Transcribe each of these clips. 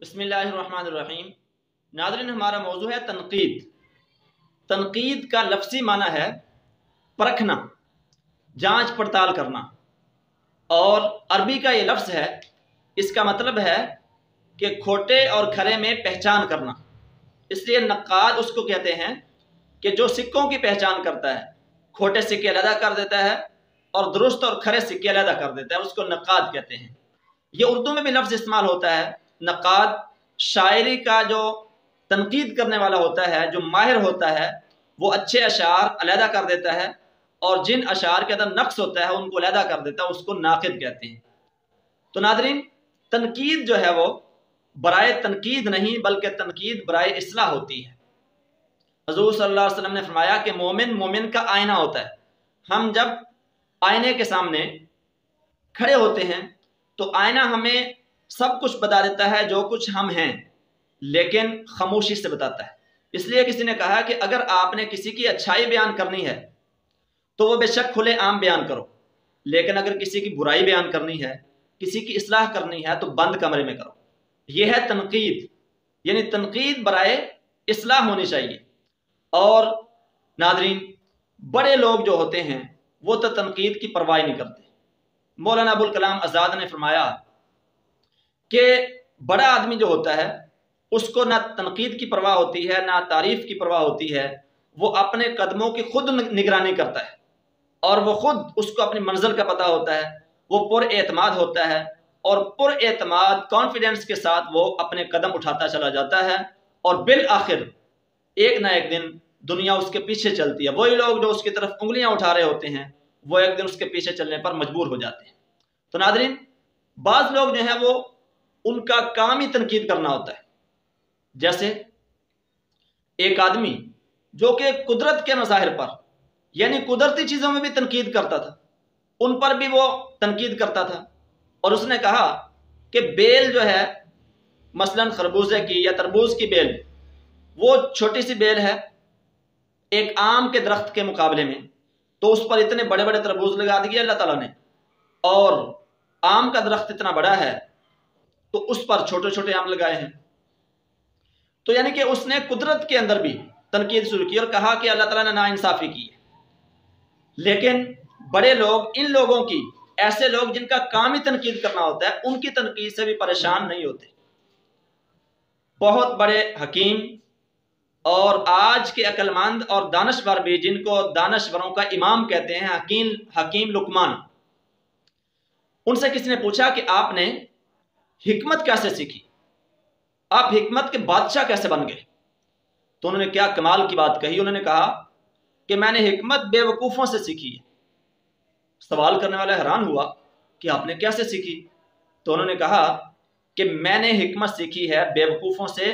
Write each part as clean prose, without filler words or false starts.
बिस्मिल्लाहिर्रहमानिर्रहीम। नाज़रीन, हमारा मौजू है तनकीद। तनकीद का लफ्ज़ी माना है परखना, जांच पड़ताल करना, और अरबी का ये लफ्ज़ है, इसका मतलब है कि खोटे और खरे में पहचान करना। इसलिए नक्काद उसको कहते हैं कि जो सिक्कों की पहचान करता है, खोटे सिक्के अलहदा कर देता है और दुरुस्त और खरे सिक्के अलहदा कर देता है, उसको नक्काद कहते हैं। ये उर्दू में भी लफ्ज़ इस्तेमाल होता है नक्काद। शायरी का जो तनकीद करने वाला होता है, जो माहिर होता है, वो अच्छे अशार अलहदा कर देता है और जिन अशार के अंदर नक्स होता है उनको अलहदा कर देता है, उसको नाकिद कहते हैं। तो नादरीन, तनकीद जो है वो बराए तनकीद नहीं बल्कि तनकीद बराए इस्लाह होती है। हुज़ूर सल्लल्लाहु अलैहि वसल्लम ने फरमाया कि मोमिन का आईना होता है। हम जब आईने के सामने खड़े होते हैं तो आईना हमें सब कुछ बता देता है जो कुछ हम हैं, लेकिन खामोशी से बताता है। इसलिए किसी ने कहा कि अगर आपने किसी की अच्छाई बयान करनी है तो वो बेशक खुले आम बयान करो, लेकिन अगर किसी की बुराई बयान करनी है, किसी की इस्लाह करनी है, तो बंद कमरे में करो। यह है तनकीद, यानी तनकीद बराए इस्लाह होनी चाहिए। और नादरीन, बड़े लोग जो होते हैं वो तो तनकीद की परवाह नहीं करते। मौलाना अबुल कलाम आज़ाद ने फरमाया कि बड़ा आदमी जो होता है उसको ना तनकीद की परवाह होती है, ना तारीफ की परवाह होती है। वो अपने कदमों की खुद निगरानी करता है और वो खुद उसको अपनी मंजिल का पता होता है। वो पुरएतमाद होता है और पुरएतमाद कॉन्फिडेंस के साथ वो अपने कदम उठाता चला जाता है और बिल आखिर एक ना एक दिन दुनिया उसके पीछे चलती है। वही लोग जो उसकी तरफ उंगलियां उठा रहे होते हैं वो एक दिन उसके पीछे चलने पर मजबूर हो जाते हैं। तो नादरीन, बाज लोग जो है वो उनका काम ही तनकीद करना होता है। जैसे एक आदमी जो कि कुदरत के मज़ाहिर पर, यानी कुदरती चीज़ों में भी तनकीद करता था, उन पर भी वो तनकीद करता था। और उसने कहा कि बेल जो है, मसलन खरबूजे की या तरबूज की बेल, वो छोटी सी बेल है एक आम के दरख्त के मुकाबले में, तो उस पर इतने बड़े बड़े तरबूज लगा दिए अल्लाह ताला ने, और आम का दरख्त इतना बड़ा है तो उस पर छोटे छोटे आम लगाए हैं। तो यानी कि उसने कुदरत के अंदर भी तनकीद शुरू की और कहा कि अल्लाह ताला ने नाइंसाफी की है। लेकिन बड़े लोग, इन लोगों की, ऐसे लोग जिनका काम ही तनकीद करना होता है, उनकी तनकीद से भी परेशान नहीं होते। बहुत बड़े हकीम और आज के अक्लमंद और दानश्वर भी, जिनको दानश्वरों का इमाम कहते हैं, हकीम लुकमान, उनसे किसी ने पूछा कि आपने हिकमत कैसे सीखी, आप हिकमत के बादशाह कैसे बन गए? तो उन्होंने क्या कमाल की बात कही। उन्होंने कहा कि मैंने हिकमत बेवकूफ़ों से सीखी है। सवाल करने वाला हैरान हुआ कि आपने कैसे सीखी? तो उन्होंने कहा कि मैंने हिकमत सीखी है बेवकूफ़ों से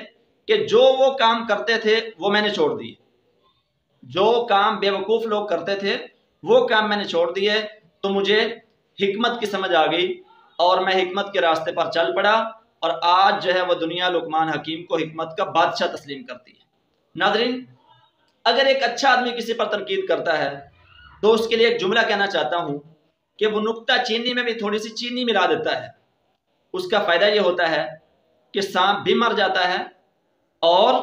कि जो वो काम करते थे वो मैंने छोड़ दिए। जो काम बेवकूफ़ लोग करते थे वो काम मैंने छोड़ दिए, तो मुझे हिकमत की समझ आ गई और मैं हिकमत के रास्ते पर चल पड़ा, और आज जो है वो दुनिया लुकमान हकीम को हिकमत का बादशाह तस्लीम करती है। नादरीन, अगर एक अच्छा आदमी किसी पर तनकीद करता है तो उसके लिए एक जुमला कहना चाहता हूँ कि वो नुक्ता चीनी में भी थोड़ी सी चीनी मिला देता है। उसका फ़ायदा ये होता है कि सांप भी मर जाता है और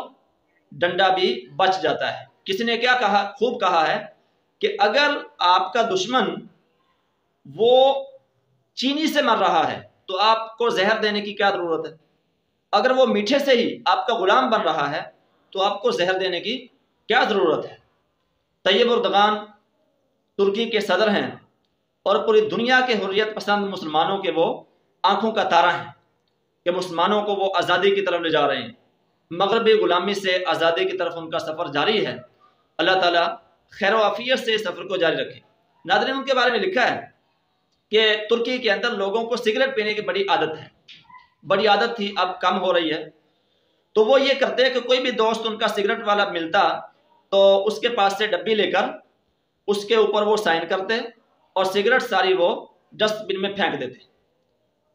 डंडा भी बच जाता है। किसी ने क्या कहा, खूब कहा है कि अगर आपका दुश्मन वो चीनी से मर रहा है तो आपको जहर देने की क्या ज़रूरत है? अगर वो मीठे से ही आपका गुलाम बन रहा है तो आपको जहर देने की क्या ज़रूरत है? तैयब उर्दगान तुर्की के सदर हैं और पूरी दुनिया के हुर्रियत पसंद मुसलमानों के वो आंखों का तारा हैं कि मुसलमानों को वो आज़ादी की तरफ ले जा रहे हैं। मगरबी ग़ुलामी से आज़ादी की तरफ उनका सफ़र जारी है। अल्लाह ताला खैर आफियत से सफ़र को जारी रखे। नादरीन, उनके बारे में लिखा है कि तुर्की के अंदर लोगों को सिगरेट पीने की बड़ी आदत है, बड़ी आदत थी, अब कम हो रही है। तो वो ये करते हैं कि कोई भी दोस्त उनका सिगरेट वाला मिलता तो उसके पास से डब्बी लेकर उसके ऊपर वो साइन करते और सिगरेट सारी वो डस्टबिन में फेंक देते।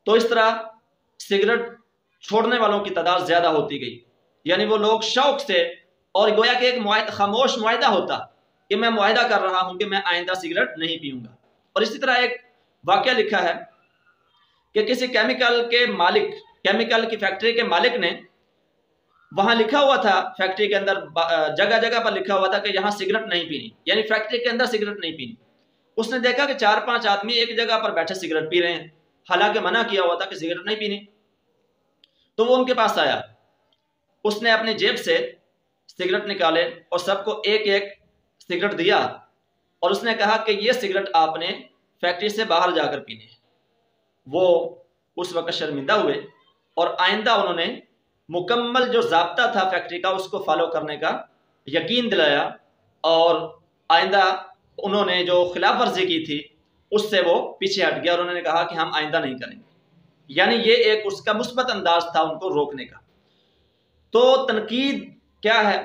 तो इस तरह सिगरेट छोड़ने वालों की तादाद ज़्यादा होती गई। यानी वो लोग शौक से, और गोया कि एक खामोश मुआहदा होता कि मैं मुआहदा कर रहा हूँ कि मैं आइंदा सिगरेट नहीं पीऊँगा। और इसी तरह एक वाक़या लिखा है कि किसी केमिकल के मालिक केमिकल की फैक्ट्री के मालिक ने, वहां लिखा हुआ था फैक्ट्री के अंदर, जगह जगह पर लिखा हुआ था कि यहाँ सिगरेट नहीं पीनी, यानी फैक्ट्री के अंदर सिगरेट नहीं पीनी। उसने देखा कि 4-5 आदमी एक जगह पर बैठे सिगरेट पी रहे हैं, हालांकि मना किया हुआ था कि सिगरेट नहीं पीनी। तो वो उनके पास आया, उसने अपनी जेब से सिगरेट निकाले और सबको एक एक सिगरेट दिया और उसने कहा कि ये सिगरेट आपने फैक्ट्री से बाहर जाकर पीनी है। वो उस वक्त शर्मिंदा हुए और आइंदा उन्होंने मुकम्मल जो ज़ाब्ता था फैक्ट्री का उसको फॉलो करने का यकीन दिलाया और आइंदा उन्होंने जो खिलाफ वर्जी की थी उससे वो पीछे हट गया और उन्होंने कहा कि हम आइंदा नहीं करेंगे। यानी ये एक उसका मुस्बत अंदाज था उनको रोकने का। तो तनकीद क्या है?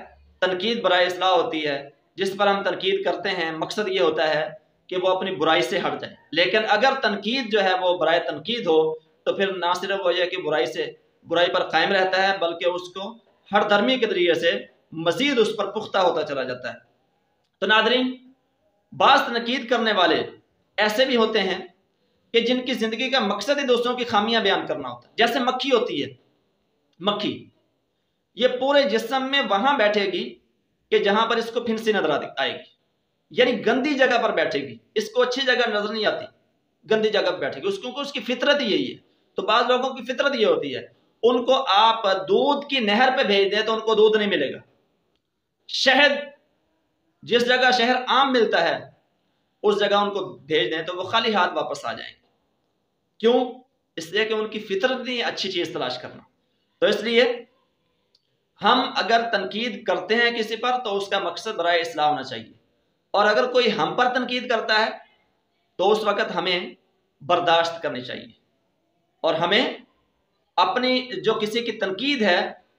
तनकीद बराए इस्लाह होती है। जिस पर हम तनकीद करते हैं मकसद ये होता है कि वो अपनी बुराई से हट जाए। लेकिन अगर तनकीद जो है वो बराए तनकीद हो तो फिर ना सिर्फ वो ये कि बुराई पर कायम रहता है, बल्कि उसको हर धर्मी के तरीके से मजीद उस पर पुख्ता होता चला जाता है। तो नादरीन, बाज़ तनकीद करने वाले ऐसे भी होते हैं कि जिनकी ज़िंदगी का मकसद ही दूसरों की खामियां बयान करना होता है। जैसे मक्खी होती है, मक्खी ये पूरे जिस्म में वहां बैठेगी कि जहां पर इसको फिंसी नजर आएगी, यानी गंदी जगह पर बैठेगी, इसको अच्छी जगह नजर नहीं आती, गंदी जगह पर बैठेगी उसको, उसकी फितरत ही यही है। तो बाज़ लोगों की फितरत ये होती है, उनको आप दूध की नहर पे भेज दें तो उनको दूध नहीं मिलेगा। शहद, जिस जगह शहद आम मिलता है उस जगह उनको भेज दें तो वो खाली हाथ वापस आ जाएंगे। क्यों? इसलिए कि उनकी फितरत नहीं है अच्छी चीज तलाश करना। तो इसलिए हम अगर तनकीद करते हैं किसी पर तो उसका मकसद बराए इस्लाह होना चाहिए, और अगर कोई हम पर तनकीद करता है तो उस वक़्त हमें बर्दाश्त करनी चाहिए और हमें अपनी जो किसी की तनकीद है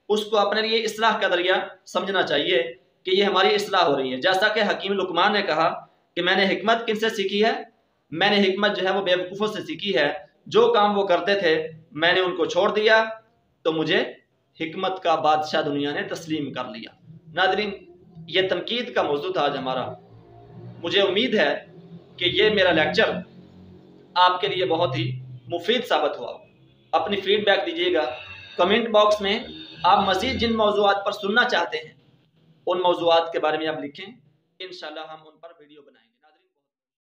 उसको अपने लिए इस्लाह का दरिया समझना चाहिए कि ये हमारी इस्लाह हो रही है। जैसा कि हकीम लुकमान ने कहा कि मैंने हिकमत किनसे सीखी है? मैंने हिकमत जो है वो बेवकूफ़ों से सीखी है। जो काम वो करते थे मैंने उनको छोड़ दिया तो मुझे हिकमत का बादशाह दुनिया ने तस्लीम कर लिया। नाज़रीन, ये तनकीद का मौजू था आज हमारा। मुझे उम्मीद है कि ये मेरा लेक्चर आपके लिए बहुत ही मुफीद साबित हुआ। अपनी फीडबैक दीजिएगा कमेंट बॉक्स में। आप मज़ीद जिन मौज़ूआत पर सुनना चाहते हैं उन मौज़ूआत के बारे में आप लिखें, इंशाल्लाह हम उन पर वीडियो बनाएंगे।